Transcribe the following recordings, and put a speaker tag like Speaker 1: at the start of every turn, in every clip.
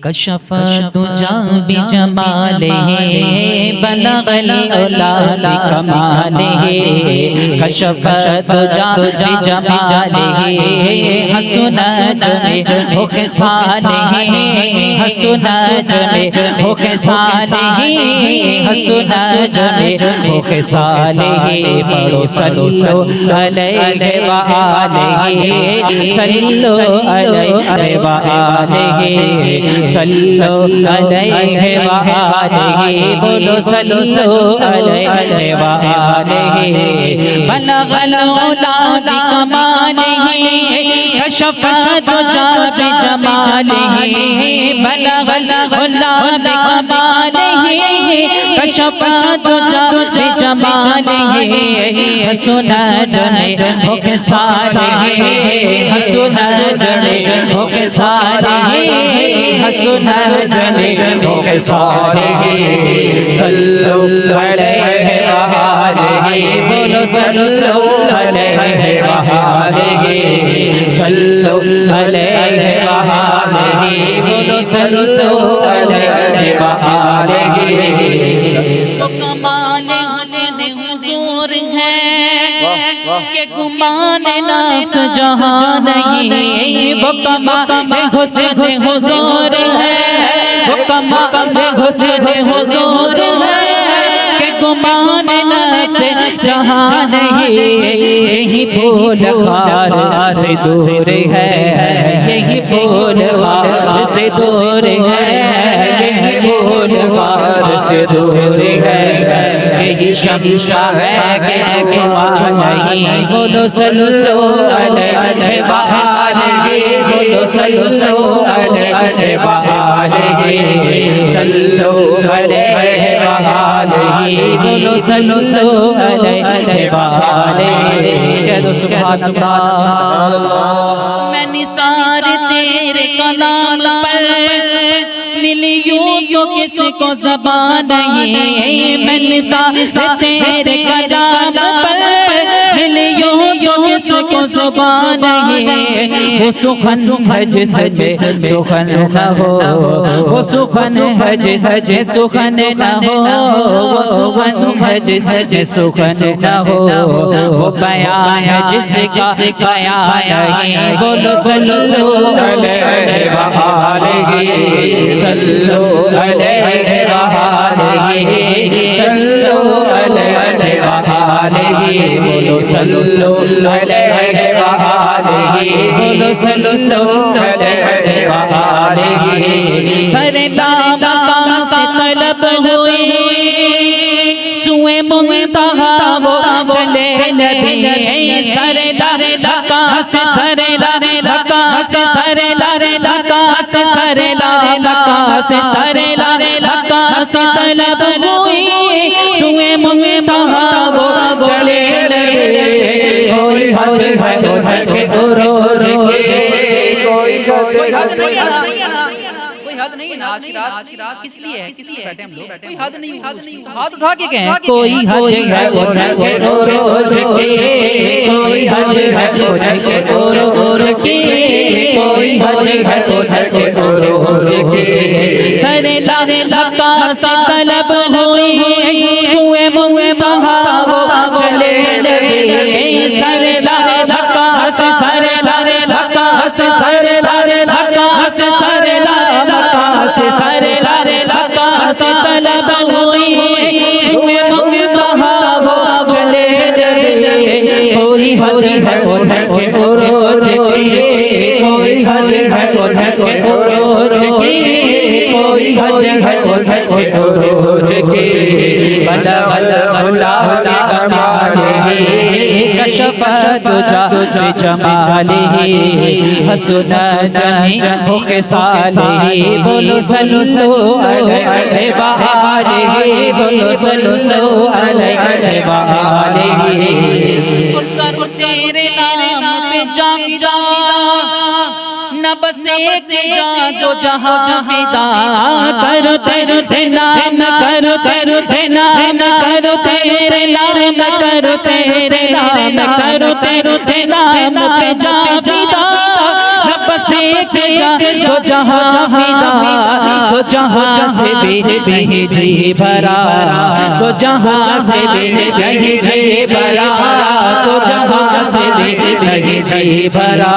Speaker 1: कशफ तुझा बिजमाले बलगल उला बिकमाले कशफ तुझा बिजमाले हसन जने भूखे साले हसन जने भूखे साले हसन जने भूखे साले पढ़ो सल्लो अलैहि व आलिहि सल्लो अलैहि व आलिहि सल्लो अलैहि व आलिहि बोलो सल्लो अलैहि व आलिहि बलगल उला बिकमालिहि कशफ तुझा बिजमालिहि बलगल उला बिकमालिहि कशफ तुझा बिजमालिहि हसन जने भूखे साले हसन जने भूखे साले हसन जने भूखे साले सल्लो अलैहि व आलिहि बोलो सल्लो अलैहि व आलिहि सल्लो अलैहि व आलिहि बोलो सल्लो अलैहि व आलिहि तो कमाल हुस्न हुजूर है के गुमान नफ्स जहां नहीं वो कमाल हुस्न हुजूर है वो कमाल हुस्न हुजूर है के गुमान नफ्स जहां नहीं यही फूल खार से दूर है यही फूल खार से दूर है यही फूल खार से दूर है यही शमशा है के गुमान नहीं बोलो सल्लो अलैहि व आलिहि बोलो सल्लो अलैहि व आलिहि सल्लो अलैहि व आलिहि बोलो सल्लो अलैहि व आलिहि कह दो सुभान अल्लाह। मैं निसार तेरे कलाम पर मिली यूं तो किसको ज़बान नहीं मैं निसार तेरे कलाम पर मिली यूं तो किसको ज़बान नहीं वो सुखन है जिसमें सुखन न हो वो सुखन है जिसमें सुखन न हो वो सुखन है जिसमें सुखन न हो वो बयान है जिसका बयान नहीं बोलो सल्लो अलैहि व आलिहि सल्लो अलैहि व आलिहि सल्लो अलैहि व आलिहि बोलो सल्लो अलैहि व आलिहि बोलो सल्लो अलैहि व आलिहि सरे नाम का से तलब हुई सुए मुंतहा वो चले नबी सरे लका से सरे लका से सरे लका से सरे लका से सरे लका से तलब हुई सुए मुंतहा वो चले नबी कोई हद है के रोज कोई हद नहीं हद नहीं है आज की रात किस लिए है बैठे हम लोग कोई हद नहीं हाथ उठा के कहें कोई हद है के रोज के कोई हद है के रोज के कोई हद है के रोज के सरे लका से तलब हुई सुए मुए बहावो चले लगे सरे लका से सरे लका से सरे लका से सरे लका से सरे लका से तलब हुई सुए मुए बहावो चले लगे कोई हद है के रोज के कोई हद है के रोज के कोई हद है के रोज के बला बला कशफ तुझा बिजमालिहि हसन जने भूखे साले बोलो सल्लो अलैहि व आलिहि बोलो सल्लो अलैहि व आलिहि कर तेरे नाम पे जा न बसे के जा जो जहां फिदा कर तेरे नाम कर तेरे नाम कर तेरे नाम कर तेरे नाम कर तेरे नाम पे जा फिदा न बसे जो जहाँ फिदा तो जहाँ से भेजे भरा तो जहाँ से भेजे भरा तो जहाँ से भेजे भरा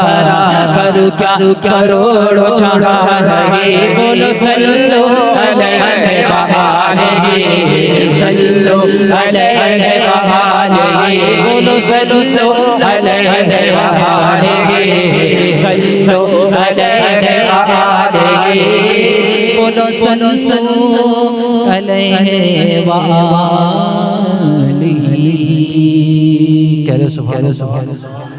Speaker 1: करूँ क्या करोड़ों जहाँ रहे बोलो सल्लो अलैहि सल्लो अलैहि बोलो सल्लो अलैहि सल्लो अलैहि बोलो सल्लो अलैहि वालिही। कह लो सुभान अल्लाह।